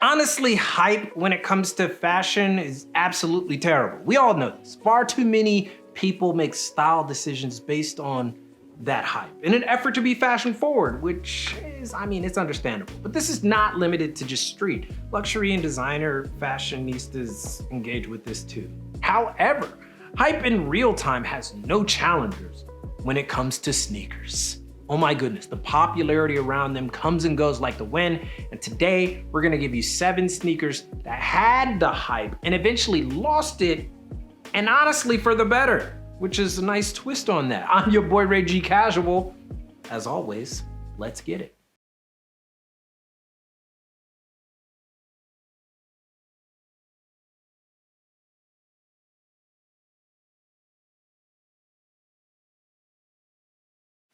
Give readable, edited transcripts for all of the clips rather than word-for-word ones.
Honestly, hype when it comes to fashion is absolutely terrible. We all know this. Far too many people make style decisions based on that hype in an effort to be fashion forward, which is, it's understandable. But this is not limited to just street. Luxury and designer fashionistas engage with this too. However, hype in real time has no challengers when it comes to sneakers. Oh my goodness, the popularity around them comes and goes like the wind, and today we're gonna give you 7 sneakers that had the hype and eventually lost it, and honestly for the better, which is a nice twist on that. I'm your boy Reggie Casual. As always, let's get it.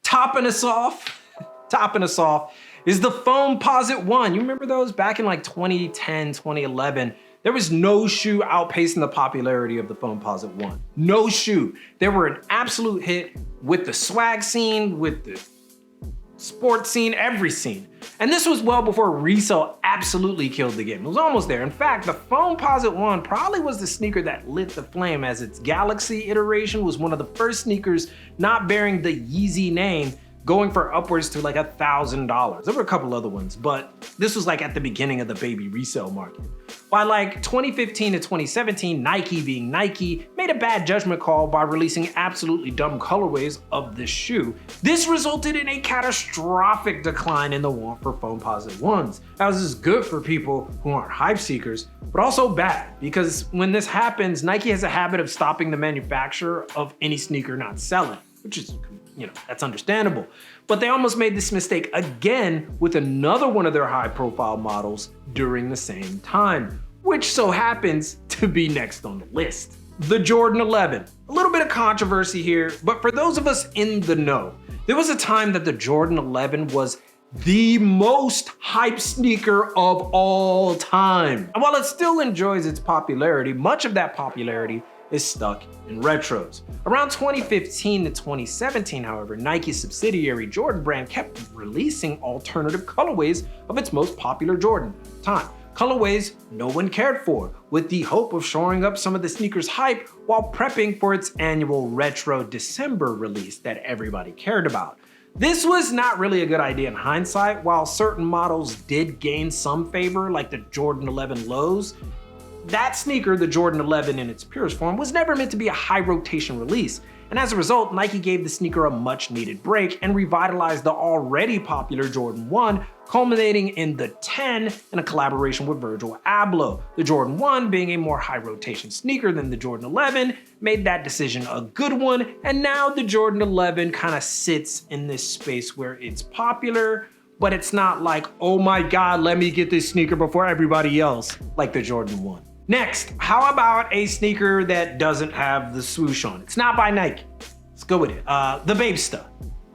Topping us off is the Foamposite 1. You remember those back in like 2010, 2011? There was no shoe outpacing the popularity of the Foamposite 1. No shoe. They were an absolute hit with the swag scene, with the sports scene, every scene. And this was well before resale absolutely killed the game. It was almost there. In fact, the Foamposite 1 probably was the sneaker that lit the flame, as its Galaxy iteration was one of the first sneakers not bearing the Yeezy name, going for upwards to like $1,000. There were a couple other ones, but this was like at the beginning of the baby resale market. By like 2015 to 2017, Nike, being Nike, made a bad judgment call by releasing absolutely dumb colorways of this shoe. This resulted in a catastrophic decline in the want for Foamposite 1s. Now, this is good for people who aren't hype seekers, but also bad, because when this happens, Nike has a habit of stopping the manufacture of any sneaker not selling, which is, that's understandable. But they almost made this mistake again with another one of their high profile models during the same time, which so happens to be next on the list. The Jordan 11. A little bit of controversy here, but for those of us in the know, there was a time that the Jordan 11 was the most hyped sneaker of all time. And while it still enjoys its popularity, much of that popularity is stuck in retros. Around 2015 to 2017, however, Nike's subsidiary Jordan brand kept releasing alternative colorways of its most popular Jordan at the time. Colorways no one cared for, with the hope of shoring up some of the sneaker's hype while prepping for its annual retro December release that everybody cared about. This was not really a good idea in hindsight. While certain models did gain some favor, like the Jordan 11 lows, that sneaker, the Jordan 11 in its purest form, was never meant to be a high rotation release. And as a result, Nike gave the sneaker a much needed break and revitalized the already popular Jordan 1, culminating in the 10 in a collaboration with Virgil Abloh. The Jordan 1, being a more high rotation sneaker than the Jordan 11, made that decision a good one. And now the Jordan 11 kind of sits in this space where it's popular, but it's not like, oh my God, let me get this sneaker before everybody else, like the Jordan 1. Next, how about a sneaker that doesn't have the swoosh on it? It's not by Nike. Let's go with it. The Bapesta.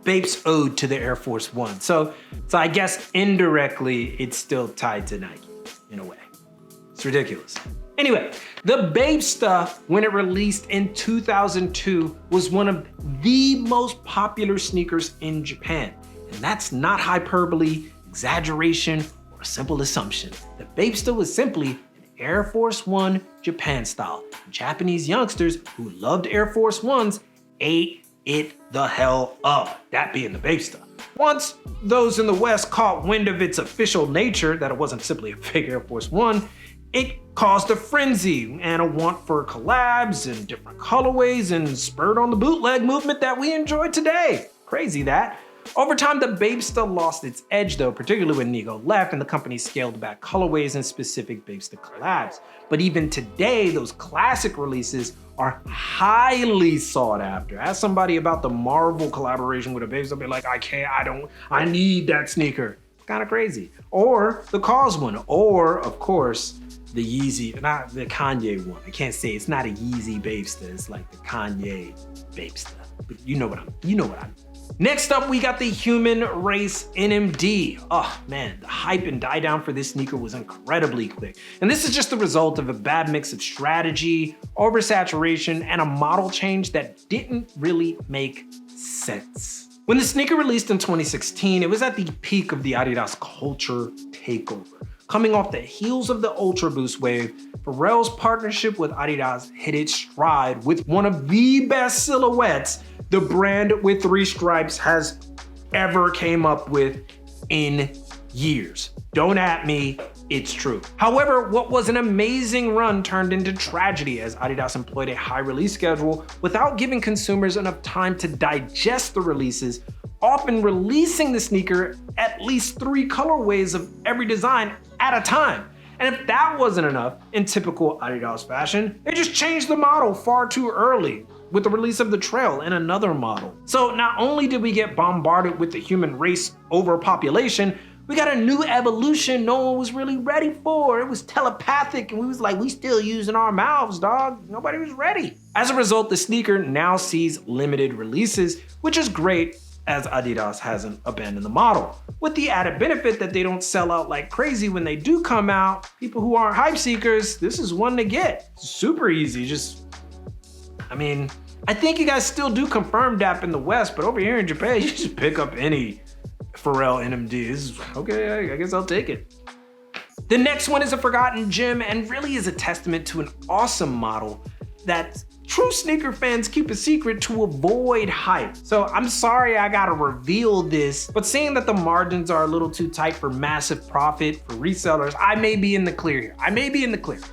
Bape's ode to the Air Force One. So I guess indirectly, it's still tied to Nike in a way. It's ridiculous. Anyway, the Bapesta, when it released in 2002, was one of the most popular sneakers in Japan. And that's not hyperbole, exaggeration, or a simple assumption. The Bapesta was simply Air Force One Japan style. Japanese youngsters who loved Air Force Ones ate it the hell up, that being the Bapesta. Once those in the West caught wind of its official nature, that it wasn't simply a fake Air Force One, it caused a frenzy and a want for collabs and different colorways and spurred on the bootleg movement that we enjoy today. Crazy that. Over time, the Bapesta lost its edge though, particularly when Nigo left and the company scaled back colorways and specific Bapesta collabs. But even today, those classic releases are highly sought after. Ask somebody about the Marvel collaboration with a Bapesta, they'll be like, I need that sneaker. It's kind of crazy. Or the Cause one, or of course, the Yeezy, not the Kanye one. I can't say it's not a Yeezy Bapesta, it's like the Kanye Bapesta. But you know what I mean. Next up, we got the Human Race NMD. Oh man, the hype and die down for this sneaker was incredibly quick. And this is just the result of a bad mix of strategy, oversaturation, and a model change that didn't really make sense. When the sneaker released in 2016, it was at the peak of the Adidas culture takeover. Coming off the heels of the Ultra Boost wave, Pharrell's partnership with Adidas hit its stride with one of the best silhouettes the brand with 3 stripes has ever came up with in years. Don't at me, it's true. However, what was an amazing run turned into tragedy as Adidas employed a high release schedule without giving consumers enough time to digest the releases, often releasing the sneaker at least 3 colorways of every design at a time. And if that wasn't enough, in typical Adidas fashion, they just changed the model far too early with the release of the Trail and another model. So not only did we get bombarded with the human race overpopulation, we got a new evolution no one was really ready for. It was telepathic and we was like, we still using our mouths, dog. Nobody was ready. As a result, the sneaker now sees limited releases, which is great as Adidas hasn't abandoned the model. With the added benefit that they don't sell out like crazy when they do come out. People who aren't hype seekers, this is one to get. Super easy, I think you guys still do confirm DAP in the West, but over here in Japan, you just pick up any Pharrell NMD. Okay, I guess I'll take it. The next one is a forgotten gem and really is a testament to an awesome model that true sneaker fans keep a secret to avoid hype. So I'm sorry I gotta reveal this, but seeing that the margins are a little too tight for massive profit for resellers, I may be in the clear here.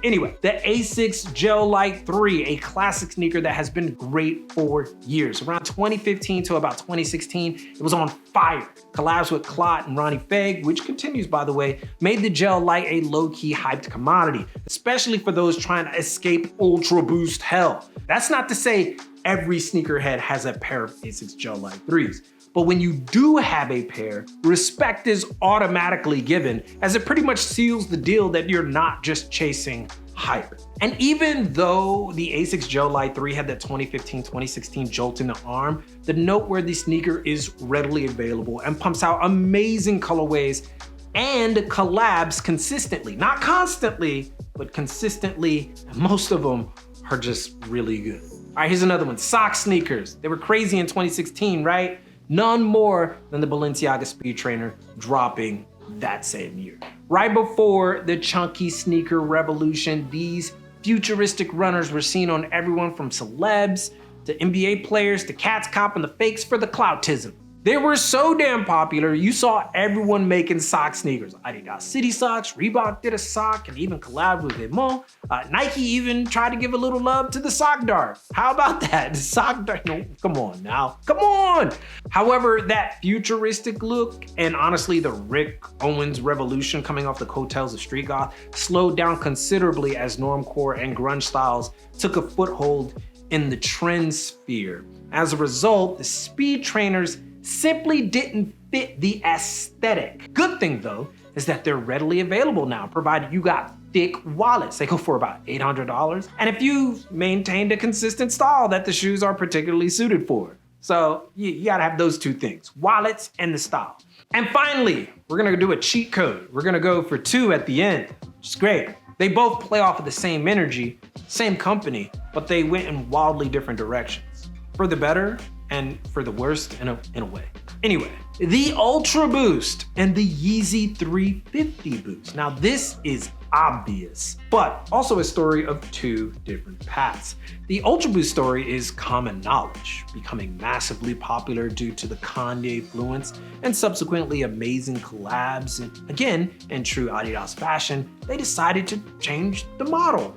Anyway, the Asics Gel Light 3, a classic sneaker that has been great for years. Around 2015 to about 2016, it was on fire. Collabs with Clot and Ronnie Feg, which continues by the way, made the Gel Light a low-key hyped commodity, especially for those trying to escape Ultra Boost hell. That's not to say every sneakerhead has a pair of Asics Gel Light 3s, but when you do have a pair, respect is automatically given as it pretty much seals the deal that you're not just chasing hype. And even though the Asics Gel Light 3 had that 2015-2016 jolt in the arm, the noteworthy sneaker is readily available and pumps out amazing colorways and collabs consistently. Not constantly, but consistently, and most of them are just really good. All right, here's another one, sock sneakers. They were crazy in 2016, right? None more than the Balenciaga Speed Trainer dropping that same year. Right before the chunky sneaker revolution, these futuristic runners were seen on everyone from celebs to NBA players to cats copping the fakes for the cloutism. They were so damn popular, you saw everyone making sock sneakers. Adidas City Socks, Reebok did a sock and even collabed with Emo. Nike even tried to give a little love to the sock dart. How about that? The sock dart, no, come on now, come on. However, that futuristic look and honestly the Rick Owens revolution coming off the coattails of street goth slowed down considerably as normcore and grunge styles took a foothold in the trend sphere. As a result, the speed trainers simply didn't fit the aesthetic. Good thing though, is that they're readily available now, provided you got thick wallets. They go for about $800. And if you've maintained a consistent style that the shoes are particularly suited for. So you gotta have those two things, wallets and the style. And finally, we're gonna do a cheat code. We're gonna go for 2 at the end, which is great. They both play off of the same energy, same company, but they went in wildly different directions. For the better, and for the worst in a way. Anyway, the Ultra Boost and the Yeezy 350 Boost. Now this is obvious, but also a story of 2 different paths. The Ultra Boost story is common knowledge, becoming massively popular due to the Kanye influence and subsequently amazing collabs. And again, in true Adidas fashion, they decided to change the model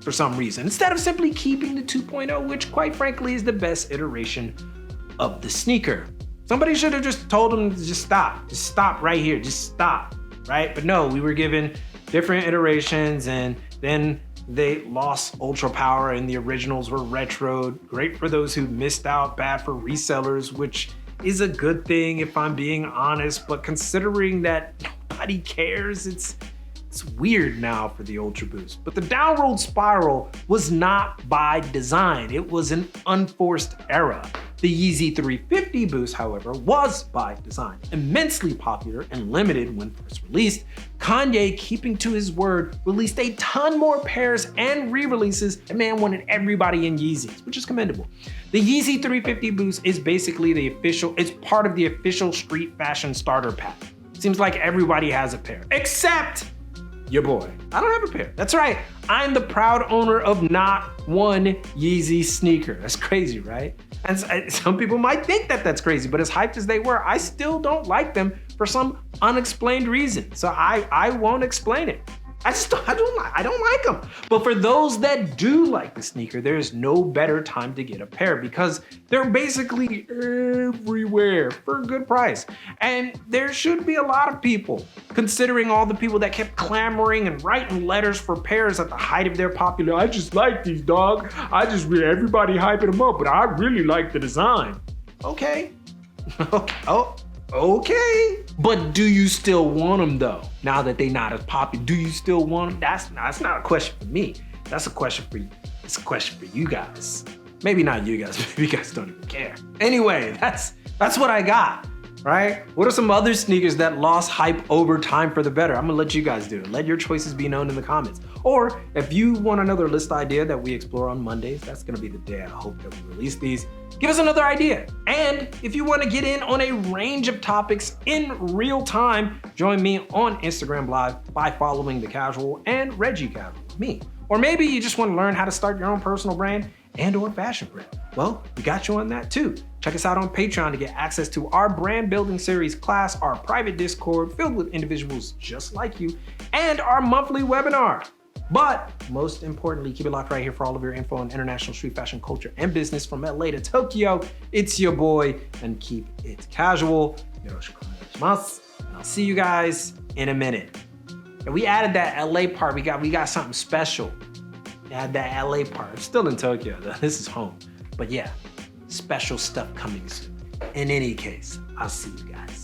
for some reason, instead of simply keeping the 2.0, which quite frankly is the best iteration of the sneaker. Somebody should have just told them to just stop right here, just stop, right? But no, we were given different iterations and then they lost ultra power and the originals were retroed. Great for those who missed out, bad for resellers, which is a good thing if I'm being honest, but considering that nobody cares, it's weird now for the Ultra Boost. But the downward spiral was not by design. It was an unforced error. The Yeezy 350 Boost, however, was by design. Immensely popular and limited when first released, Kanye, keeping to his word, released a ton more pairs and re-releases. The man wanted everybody in Yeezys, which is commendable. The Yeezy 350 Boost is basically it's part of the official street fashion starter pack. Seems like everybody has a pair, except your boy. I don't have a pair. That's right. I'm the proud owner of not one Yeezy sneaker. That's crazy, right? And some people might think that that's crazy, but as hyped as they were, I still don't like them for some unexplained reason. So I won't explain it. I don't like them. But for those that do like the sneaker, there's no better time to get a pair because they're basically everywhere for a good price. And there should be a lot of people, considering all the people that kept clamoring and writing letters for pairs at the height of their popularity. I just like these, dog. Everybody hyping them up, but I really like the design. Okay. Okay. But do you still want them though? Now that they're not as popular, do you still want them? That's not a question for me. That's a question for you. It's a question for you guys. Maybe not you guys, maybe you guys don't even care. Anyway, that's what I got, right? What are some other sneakers that lost hype over time for the better? I'm gonna let you guys do it. Let your choices be known in the comments. Or if you want another list idea that we explore on Mondays, that's gonna be the day I hope that we release these. Give us another idea. And if you want to get in on a range of topics in real time, join me on Instagram Live by following TheCasual and Reggie Casual, me. Or maybe you just want to learn how to start your own personal brand and or fashion brand. Well, we got you on that too. Check us out on Patreon to get access to our brand building series class, our private Discord filled with individuals just like you, and our monthly webinar. But most importantly, keep it locked right here for all of your info on international street fashion culture and business from LA to Tokyo. It's your boy, and keep it casual. Yoroshiku onegaishimasu. And I'll see you guys in a minute. And we added that LA part. We got something special. We added that LA part. It's still in Tokyo though. This is home. But yeah, special stuff coming soon. In any case, I'll see you guys.